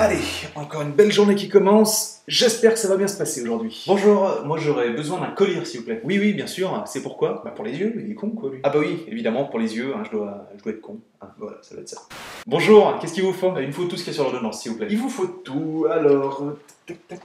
Allez, encore une belle journée qui commence. J'espère que ça va bien se passer aujourd'hui. Bonjour, moi j'aurais besoin d'un collier s'il vous plaît. Oui, oui, bien sûr. C'est pourquoi? Bah pour les yeux, il est con quoi lui. Ah bah oui, évidemment pour les yeux, hein, je dois être con. Ah, voilà, ça doit être ça. Bonjour, qu'est-ce qu'il vous faut? Il me faut tout ce qu'il y a sur l'ordonnance s'il vous plaît. Il vous faut tout, alors... tac, tac.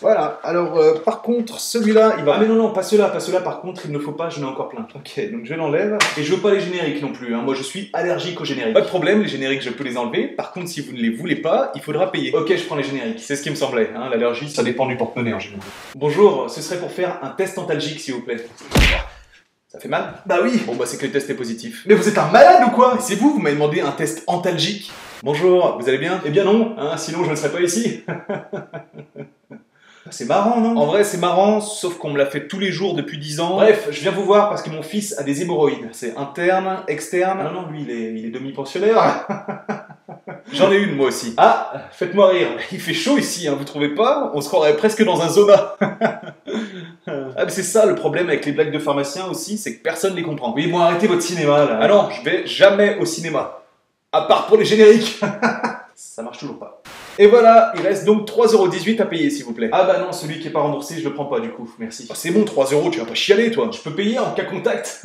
Voilà, alors par contre, celui-là, il va... Ah mais non, non, pas ceux-là, par contre, il ne faut pas, j'en ai encore plein. Ok, donc je l'enlève. Et je veux pas les génériques non plus, hein. Moi je suis allergique aux génériques. Pas de problème, les génériques je peux les enlever. Par contre, si vous ne les voulez pas, il faudra payer. Ok, je prends les génériques, c'est ce qui me semblait, hein. L'allergie, ça dépend du porte-monnaie en général. Bonjour, ce serait pour faire un test antalgique s'il vous plaît. Ça fait mal? Bah oui. Bon bah c'est que le test est positif. Mais vous êtes un malade ou quoi? C'est vous m'avez demandé un test antalgique. Bonjour, vous allez bien? Eh bien non, hein, sinon je ne serais pas ici. C'est marrant, non? En vrai, c'est marrant, sauf qu'on me l'a fait tous les jours depuis 10 ans. Bref, je viens vous voir parce que mon fils a des hémorroïdes. C'est interne, externe... Ah non, lui, il est demi-pensionnaire. J'en ai une, moi aussi. Ah, faites-moi rire. Il fait chaud ici, hein, vous trouvez pas? On se croirait presque dans un sauna. Ah, mais c'est ça le problème avec les blagues de pharmacien aussi, c'est que personne les comprend. Oui, bon, arrêtez votre cinéma, là. Ah non, je vais jamais au cinéma. À part pour les génériques. Ça marche toujours pas. Et voilà, il reste donc 3,18 € à payer s'il vous plaît. Ah bah non, celui qui est pas remboursé, je le prends pas du coup, merci. Oh, c'est bon, 3 €, tu vas pas chialer toi. Je peux payer en cas contact.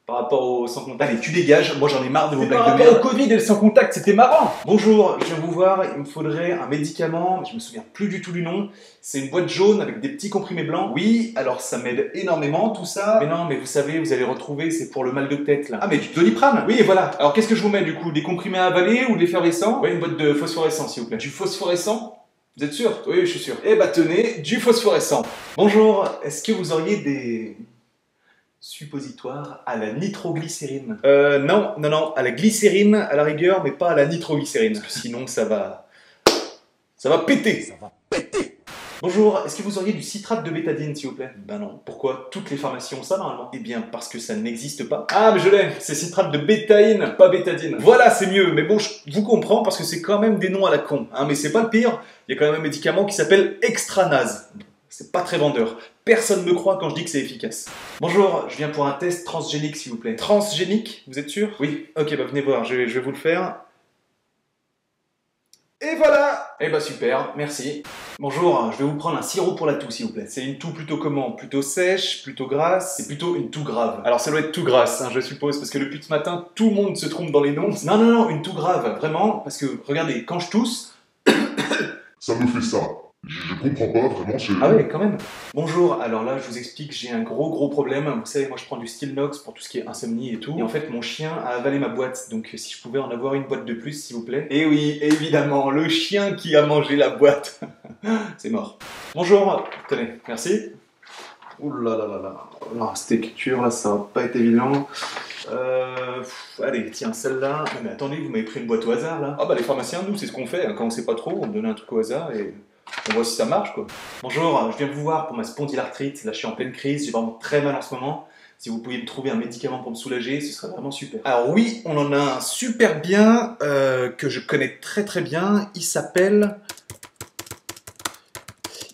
Par rapport au sans contact. Allez, tu dégages, moi j'en ai marre de vos blagues de merde. Par rapport au Covid et le sans contact, c'était marrant. Bonjour, je viens vous voir, il me faudrait un médicament, je me souviens plus du tout du nom. C'est une boîte jaune avec des petits comprimés blancs. Oui, alors ça m'aide énormément tout ça. Mais non, mais vous savez, vous allez retrouver, c'est pour le mal de tête là. Ah mais du Doliprane. Oui, voilà. Alors qu'est-ce que je vous mets du coup? Des comprimés à avaler ou de l'effervescent? Ouais, une boîte de phosphorescent s'il vous plaît. Du phosphorescent? Vous êtes sûr? Oui, je suis sûr. Eh bah tenez, du phosphorescent. Bonjour, est-ce que vous auriez des... suppositoire à la nitroglycérine. Non, à la glycérine à la rigueur, mais pas à la nitroglycérine. Parce que sinon ça va péter. Ça va péter. Bonjour, est-ce que vous auriez du citrate de bétadine s'il vous plaît? Ben non. Pourquoi? Toutes les pharmacies ont ça normalement. Eh bien parce que ça n'existe pas. Ah mais je l'ai, c'est citrate de bétaïne, pas bétadine. Voilà, c'est mieux, mais bon, je vous comprends parce que c'est quand même des noms à la con. Hein, mais c'est pas le pire, il y a quand même un médicament qui s'appelle Extranase. C'est pas très vendeur. Personne me croit quand je dis que c'est efficace. Bonjour, je viens pour un test transgénique s'il vous plaît. Transgénique? Vous êtes sûr? Oui. Ok, bah venez voir, je vais vous le faire. Et voilà! Eh bah super, merci. Bonjour, je vais vous prendre un sirop pour la toux s'il vous plaît. C'est une toux plutôt comment? Plutôt sèche, plutôt grasse? C'est plutôt une toux grave. Alors ça doit être toux grasse, hein, je suppose, parce que depuis ce matin, tout le monde se trompe dans les noms. Non, non, non, une toux grave, vraiment, parce que regardez, quand je tousse... Ça me fait ça. Je comprends pas vraiment, c'est... Ah ouais, quand même. Bonjour, alors là, je vous explique, j'ai un gros problème. Vous savez, moi je prends du Stilnox pour tout ce qui est insomnie et tout. Et en fait, mon chien a avalé ma boîte. Donc si je pouvais en avoir une boîte de plus, s'il vous plaît. Et oui, évidemment, le chien qui a mangé la boîte. C'est mort. Bonjour, tenez, merci. Ouh là là là là. Alors, cette écriture là, ça va pas être évident. Allez, tiens, celle-là. Non mais attendez, vous m'avez pris une boîte au hasard là. Ah bah les pharmaciens, nous, c'est ce qu'on fait. Hein. Quand on sait pas trop, on me donne un truc au hasard et... on voit si ça marche quoi. Bonjour, je viens vous voir pour ma spondylarthrite. Là je suis en pleine crise, j'ai vraiment très mal en ce moment. Si vous pouviez me trouver un médicament pour me soulager, ce serait vraiment super. Alors oui, on en a un super bien que je connais très bien. Il s'appelle,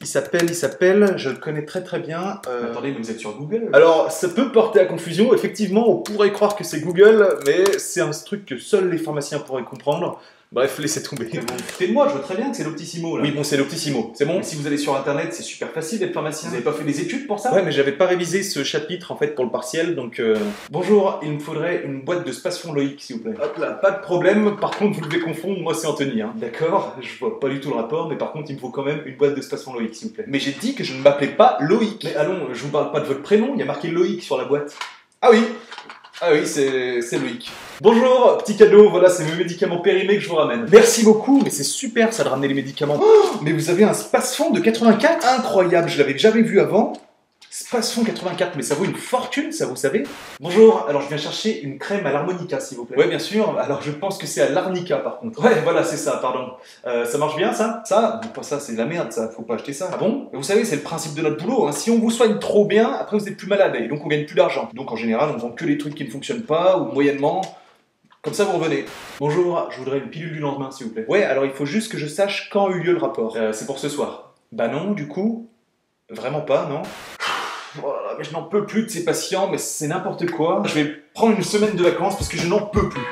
je le connais très bien. Attendez, mais vous êtes sur Google? Alors, ça peut porter à confusion. Effectivement, on pourrait croire que c'est Google, mais c'est un truc que seuls les pharmaciens pourraient comprendre. Bref, laissez tomber. Vous foutez de moi, je vois très bien que c'est l'Optissimo là. Oui, bon, c'est l'Optissimo, c'est bon. Mais si vous allez sur internet, c'est super facile d'être pharmacien. Vous avez pas fait des études pour ça? Ouais, mais j'avais pas révisé ce chapitre en fait pour le partiel, donc Bonjour, il me faudrait une boîte de spasfon loïc, s'il vous plaît. Hop là, pas de problème. Par contre, vous devez confondre, moi c'est Anthony. Hein. D'accord, je vois pas du tout le rapport, mais par contre, il me faut quand même une boîte de spasfon loïc, s'il vous plaît. Mais j'ai dit que je ne m'appelais pas Loïc. Mais allons, je vous parle pas de votre prénom, il y a marqué Loïc sur la boîte. Ah oui! Ah oui, c'est Loïc. Bonjour, petit cadeau, voilà, c'est mes médicaments périmés que je vous ramène. Merci beaucoup, mais c'est super ça de ramener les médicaments. Oh, mais vous avez un Spasfon de 84? Incroyable, je l'avais jamais vu avant. Spasfon 84, mais ça vaut une fortune, ça, vous savez. Bonjour, alors je viens chercher une crème à l'armonica, s'il vous plaît. Ouais, bien sûr, alors je pense que c'est à l'arnica, par contre. Ouais, voilà, c'est ça, pardon. Ça marche bien, ça? Ça? Pas ça, c'est de la merde, ça, faut pas acheter ça. Ah bon? Vous savez, c'est le principe de notre boulot, hein. Si on vous soigne trop bien, après vous êtes plus malade, et donc on gagne plus d'argent. Donc en général, on vend que les trucs qui ne fonctionnent pas, ou moyennement. Comme ça, vous revenez. Bonjour, je voudrais une pilule du lendemain, s'il vous plaît. Ouais, alors il faut juste que je sache quand a eu lieu le rapport. C'est pour ce soir. Bah non, du coup, vraiment pas, non? Oh là là, mais je n'en peux plus de ces patients, mais c'est n'importe quoi. Je vais prendre une semaine de vacances parce que je n'en peux plus.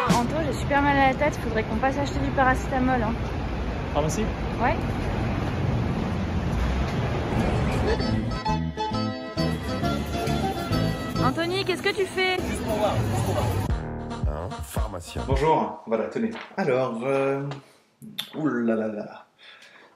Anto, je suis super mal à la tête, faudrait qu'on passe acheter du paracétamol. Hein. Pharmacie? Ouais. Anthony, qu'est-ce que tu fais? Juste pour voir. Un pharmacien. Bonjour, voilà, tenez. Alors, oulala.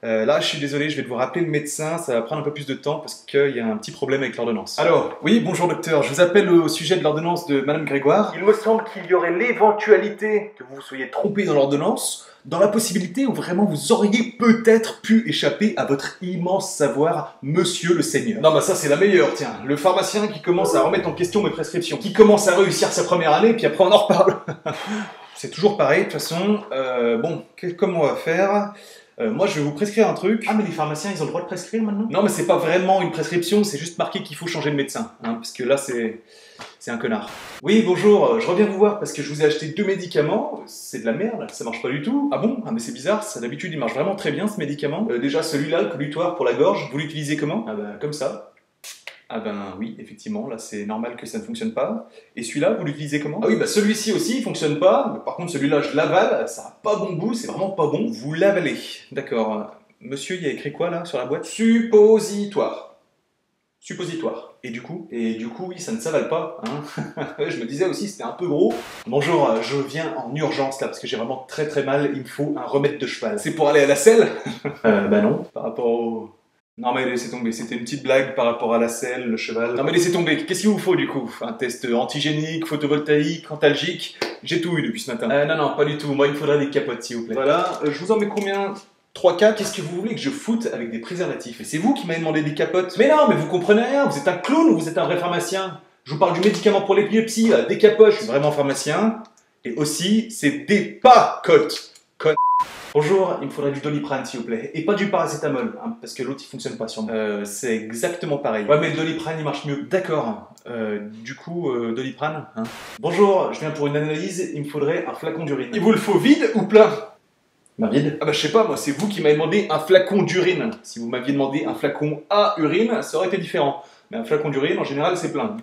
Là, je suis désolé, je vais devoir appeler le médecin, ça va prendre un peu plus de temps parce qu'il y a un petit problème avec l'ordonnance. Alors, oui, bonjour docteur, je vous appelle au sujet de l'ordonnance de Madame Grégoire. Il me semble qu'il y aurait l'éventualité que vous vous soyez trompé dans l'ordonnance, dans la possibilité où vraiment vous auriez peut-être pu échapper à votre immense savoir, monsieur le seigneur. Non, bah ça c'est la meilleure, tiens. Le pharmacien qui commence à remettre en question mes prescriptions, qui commence à réussir sa première année, puis après on en reparle. C'est toujours pareil, de toute façon. Bon, comment on va faire? Moi, je vais vous prescrire un truc. Ah, mais les pharmaciens, ils ont le droit de prescrire maintenant? Non, mais c'est pas vraiment une prescription, c'est juste marqué qu'il faut changer de médecin. Hein, parce que là, c'est un connard. Oui, bonjour, je reviens vous voir parce que je vous ai acheté 2 médicaments. C'est de la merde, ça marche pas du tout. Ah bon? Ah, mais c'est bizarre, ça d'habitude, il marche vraiment très bien, ce médicament. Déjà, celui-là, le colutoire pour la gorge, vous l'utilisez comment? Ah bah, comme ça. Ah ben oui, effectivement, là c'est normal que ça ne fonctionne pas. Et celui-là, vous l'utilisez comment? Ah oui, bah celui-ci aussi, il fonctionne pas. Mais par contre, celui-là, je l'avale, ça a pas bon goût, c'est vraiment pas bon. Vous l'avalez. D'accord. Monsieur, il y a écrit quoi là, sur la boîte? Suppositoire. Suppositoire. Et du coup, oui, ça ne s'avale pas. Hein. Je me disais aussi, c'était un peu gros. Bonjour, je viens en urgence là, parce que j'ai vraiment très très mal, il me faut un remède de cheval. C'est pour aller à la selle? Bah non, par rapport au... Non mais laissez tomber, c'était une petite blague par rapport à la selle, le cheval. Non mais laissez tomber, qu'est-ce qu'il vous faut du coup? Un test antigénique, photovoltaïque, antalgique? J'ai tout eu depuis ce matin. Non, pas du tout, moi il me faudrait des capotes s'il vous plaît. Voilà, je vous en mets combien? 3-4, qu'est-ce que vous voulez que je foute avec des préservatifs? Et c'est vous qui m'avez demandé des capotes? Mais non, mais vous comprenez rien, vous êtes un clown ou vous êtes un vrai pharmacien? Je vous parle du médicament pour l'épilepsie, des capotes, je suis vraiment pharmacien. Et aussi, c'est des pacotes. Bonjour, il me faudrait du Doliprane s'il vous plaît, et pas du paracétamol, hein, parce que l'autre il fonctionne pas sur moi. C'est exactement pareil. Ouais mais le Doliprane il marche mieux. D'accord, du coup Doliprane, hein. Bonjour, je viens pour une analyse, il me faudrait un flacon d'urine. Il vous le faut vide ou plein? Bah vide. Ah bah je sais pas, moi c'est vous qui m'avez demandé un flacon d'urine. Si vous m'aviez demandé un flacon à urine, ça aurait été différent. Mais un flacon d'urine en général c'est plein.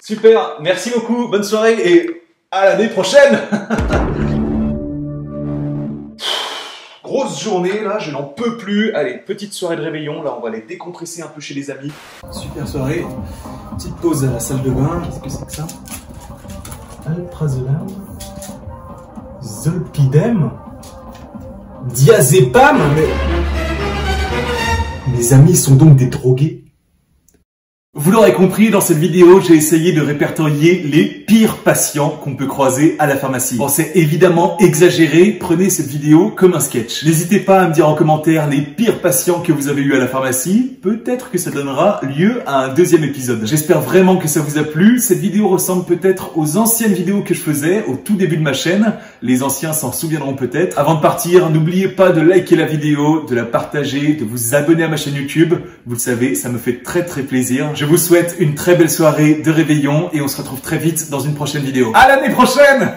Super, merci beaucoup, bonne soirée et à l'année prochaine. Grosse journée là, je n'en peux plus. Allez, petite soirée de réveillon, là on va aller décompresser un peu chez les amis. Super soirée, petite pause à la salle de bain, qu'est-ce que c'est que ça? Alprazolam, Zolpidem, Diazépam, mais... Mes amis sont donc des drogués. Vous l'aurez compris, dans cette vidéo, j'ai essayé de répertorier les pires patients qu'on peut croiser à la pharmacie. Bon, c'est évidemment exagéré, prenez cette vidéo comme un sketch. N'hésitez pas à me dire en commentaire les pires patients que vous avez eu à la pharmacie. Peut-être que ça donnera lieu à un 2e épisode. J'espère vraiment que ça vous a plu. Cette vidéo ressemble peut-être aux anciennes vidéos que je faisais au tout début de ma chaîne. Les anciens s'en souviendront peut-être. Avant de partir, n'oubliez pas de liker la vidéo, de la partager, de vous abonner à ma chaîne YouTube. Vous le savez, ça me fait très très plaisir. Je vous souhaite une très belle soirée de réveillon et on se retrouve très vite dans une prochaine vidéo. À l'année prochaine!